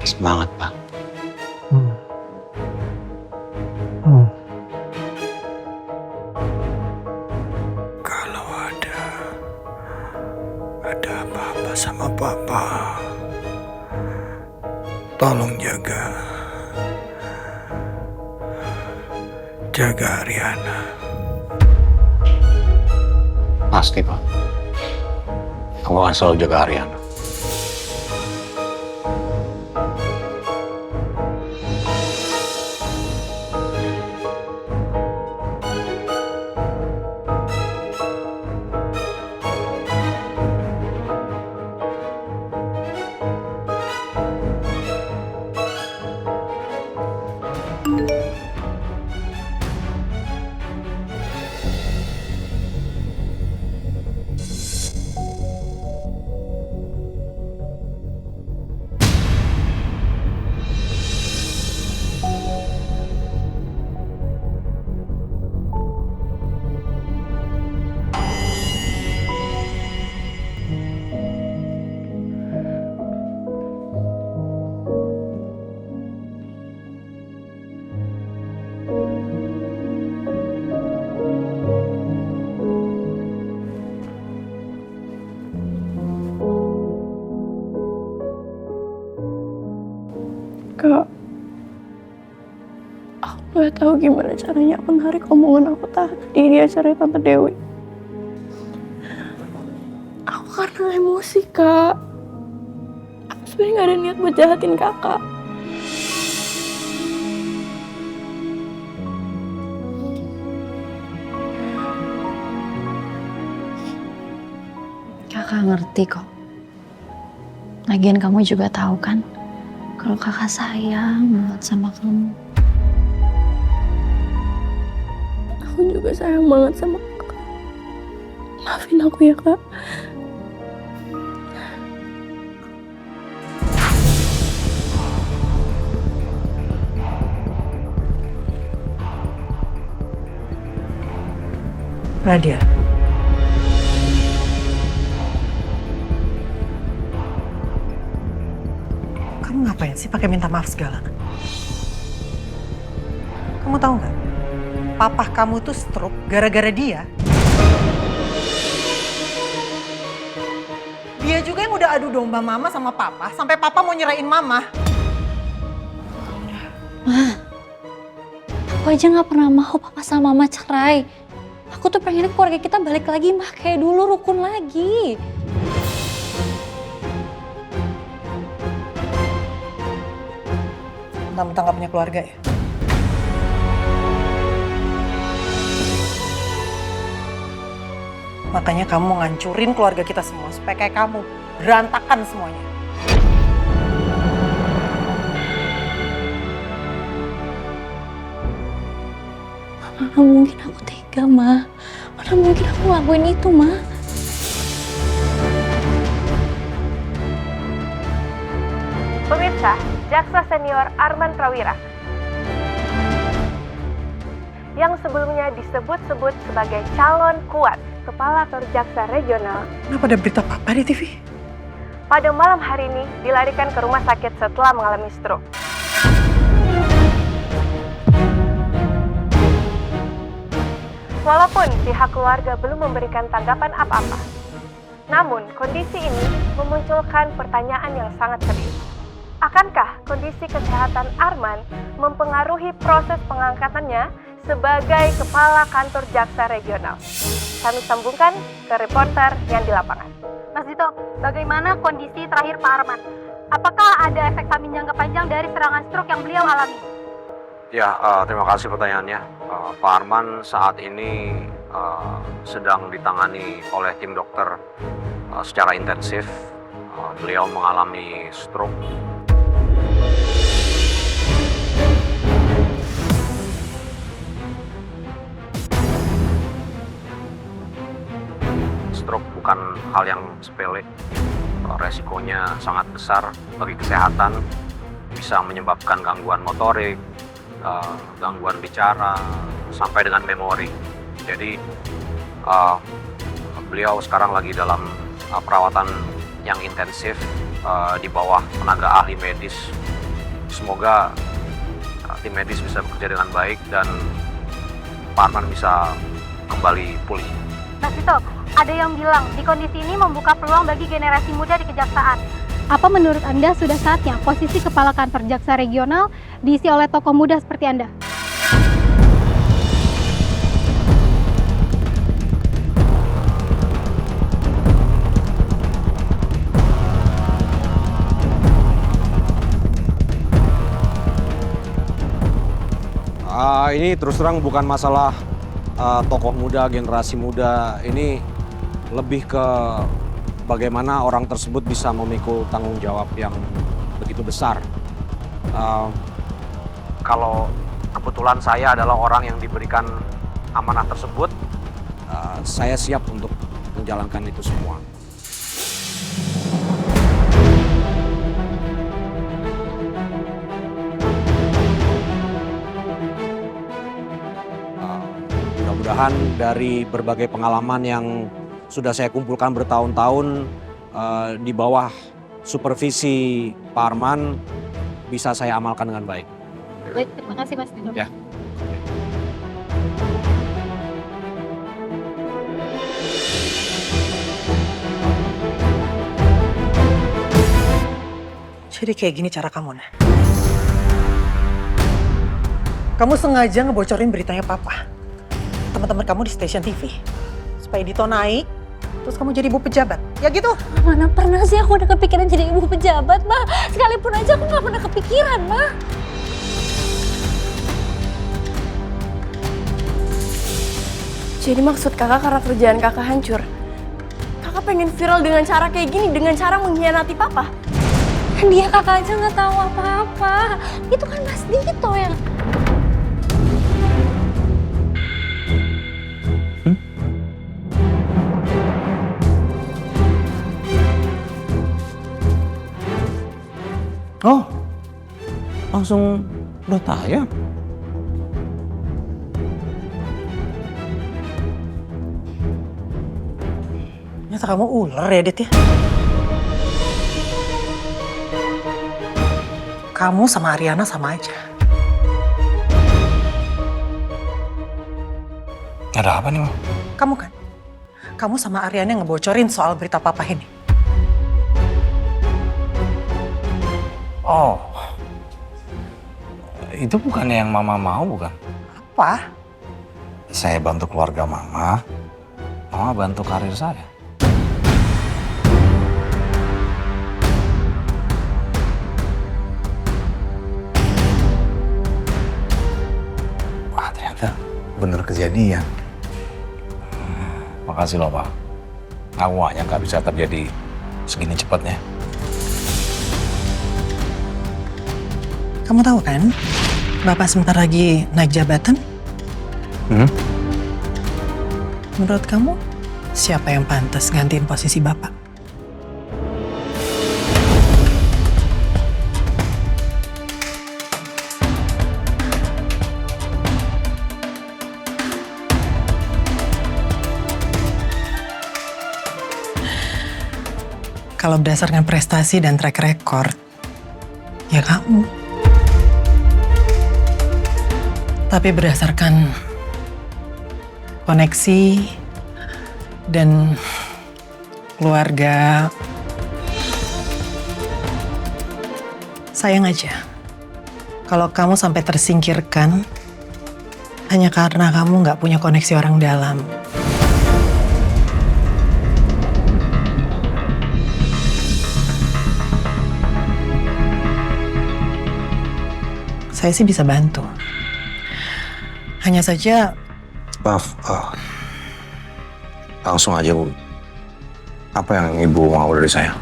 Semangat, Pak. Hmm. Hmm. Kalau ada apa-apa sama papa, tolong jaga Ariana. Pasti, Pak. Aku akan selalu jaga Ariana. Kak, aku gak tahu gimana caranya aku narik omongan aku tadi di acara Tante Dewi. Aku karena emosi, Kak. Aku sebenarnya gak ada niat buat jahatin kakak. Kakak ngerti kok. Lagian kamu juga tahu kan, kalau kakak sayang banget sama kamu. Aku juga sayang banget sama kakak. Maafin aku ya, Kak. Nadia. Kamu ngapain sih pakai minta maaf segala? Kamu tahu nggak? Papa kamu tuh stroke gara-gara dia. Dia juga yang udah adu domba mama sama papa sampai papa mau nyerahin mama. Ma, aku aja nggak pernah mau papa sama mama cerai. Aku tuh pengen keluarga kita balik lagi, mah kayak dulu, rukun lagi. Mentang-mentang gak punya keluarga ya? Makanya kamu ngancurin keluarga kita semua supaya kayak kamu. Berantakan semuanya. Mana mungkin aku tega, Ma. Mana mungkin aku ngelakuin itu, Ma. Pemirsa, Jaksa Senior Arman Prawira yang sebelumnya disebut-sebut sebagai calon kuat Kepala Kantor Jaksa Regional, Kenapa ada berita papa di TV? pada malam hari ini dilarikan ke rumah sakit setelah mengalami stroke. Walaupun pihak keluarga belum memberikan tanggapan apa-apa, namun kondisi ini memunculkan pertanyaan yang sangat serius. Akankah kondisi kesehatan Arman mempengaruhi proses pengangkatannya sebagai Kepala Kantor Jaksa Regional? Kami sambungkan ke reporter yang di lapangan. Mas Dito, bagaimana kondisi terakhir Pak Arman? Apakah ada efek samping jangka panjang dari serangan stroke yang beliau alami? Ya, terima kasih pertanyaannya. Pak Arman saat ini sedang ditangani oleh tim dokter secara intensif. Beliau mengalami stroke. Stroke bukan hal yang sepele. Resikonya sangat besar bagi kesehatan, bisa menyebabkan gangguan motorik, gangguan bicara, sampai dengan memori. Jadi beliau sekarang lagi dalam perawatan yang intensif di bawah tenaga ahli medis. Semoga tim medis bisa bekerja dengan baik dan Pak Arman bisa kembali pulih. Mas Vito, ada yang bilang di kondisi ini membuka peluang bagi generasi muda di kejaksaan. Apa menurut Anda sudah saatnya posisi Kepala Kantor Jaksa Regional diisi oleh tokoh muda seperti Anda? Ini terus terang bukan masalah tokoh muda, generasi muda. Ini lebih ke bagaimana orang tersebut bisa memikul tanggung jawab yang begitu besar. Kalau kebetulan saya adalah orang yang diberikan amanah tersebut, saya siap untuk menjalankan itu semua. Mudah-mudahan dari berbagai pengalaman yang sudah saya kumpulkan bertahun-tahun di bawah supervisi Pak Arman bisa saya amalkan dengan baik. Baik, terima kasih Mas Vito. Ya. Jadi kayak gini cara kamu, Nah. Kamu sengaja ngebocorin beritanya Papa. Teman-teman kamu di stasiun TV. Supaya Dito naik, terus kamu jadi ibu pejabat. Ya gitu. Mana pernah sih aku udah kepikiran jadi ibu pejabat, Ma. Sekalipun aja aku gak pernah kepikiran, Ma. Jadi maksud kakak karena kerjaan kakak hancur. Kakak pengen viral dengan cara kayak gini, dengan cara mengkhianati papa. Dia kakak aja gak tahu apa-apa. Itu kan Mas Dito yang... Oh, langsung udah tayang. Ternyata kamu ular ya, Dit ya? Kamu sama Ariana sama aja. Ada apa nih, Ma? Kamu kan? Kamu sama Ariana yang ngebocorin soal berita Papa ini. Oh, itu bukannya yang Mama mau, bukan? Apa? Saya bantu keluarga Mama bantu karir saya. Wah, ternyata bener kejadian. Makasih loh, Pak. Aku gak nyangka bisa terjadi segini cepatnya. Kamu tahu kan, Bapak sebentar lagi naik jabatan? Menurut kamu, siapa yang pantas gantiin posisi Bapak? Kalau berdasarkan prestasi dan track record, ya kamu. Tapi berdasarkan koneksi dan keluarga, sayang aja kalau kamu sampai tersingkirkan hanya karena kamu nggak punya koneksi orang dalam. Saya sih bisa bantu. Hanya saja... Maaf, langsung aja, Bu. Apa yang Ibu mau dari saya?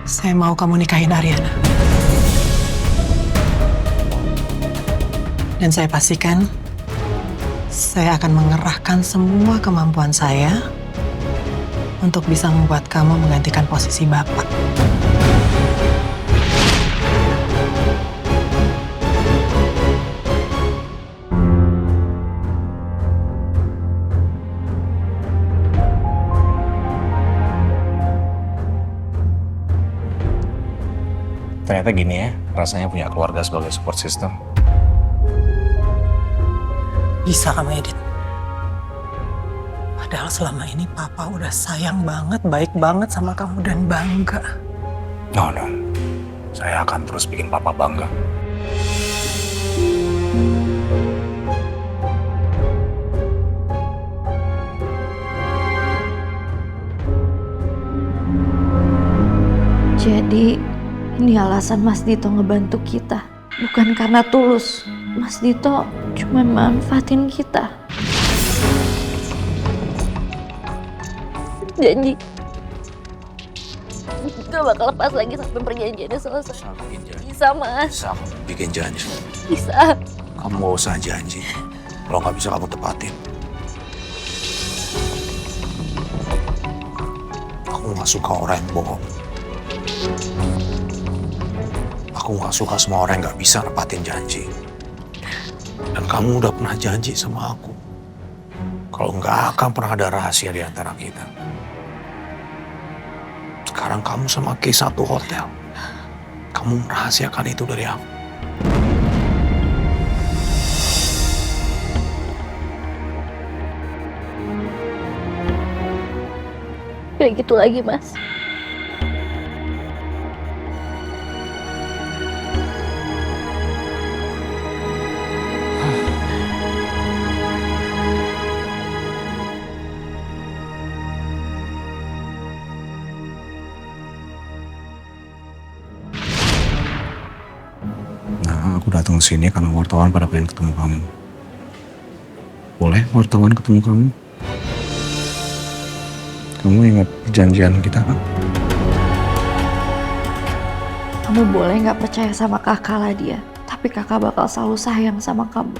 Saya mau kamu nikahin Ariana. Dan saya pastikan, saya akan mengerahkan semua kemampuan saya untuk bisa membuat kamu menggantikan posisi Bapak. Ternyata gini ya, rasanya punya keluarga sebagai support system. Bisa kamu edit. Padahal selama ini papa udah sayang banget, baik banget sama kamu dan bangga. No. Saya akan terus bikin papa bangga. Jadi ini alasan Mas Dito ngebantu kita. Bukan karena tulus. Mas Dito cuma manfaatin kita. Janji. Gak bakal lepas lagi sampai perjanjiannya selesai. Bisa bikin janji. Bisa, Mas. Bisa bikin janji. Bisa. Kamu gak usah janji. Kalau nggak bisa kamu tepatin. Aku nggak suka orang yang bohong. Aku nggak suka sama orang yang nggak bisa nepatin janji. Dan kamu udah pernah janji sama aku. Kalau nggak akan pernah ada rahasia di antara kita. Sekarang kamu sama Kay satu hotel. Kamu merahasiakan itu dari aku. Kayak gitu lagi, Mas. Nah, aku datang ke sini karena wartawan pada pengen ketemu kamu. Boleh wartawan ketemu kamu? Kamu ingat perjanjian kita kan? Kamu boleh nggak percaya sama kakak lah dia, tapi kakak bakal selalu sayang sama kamu.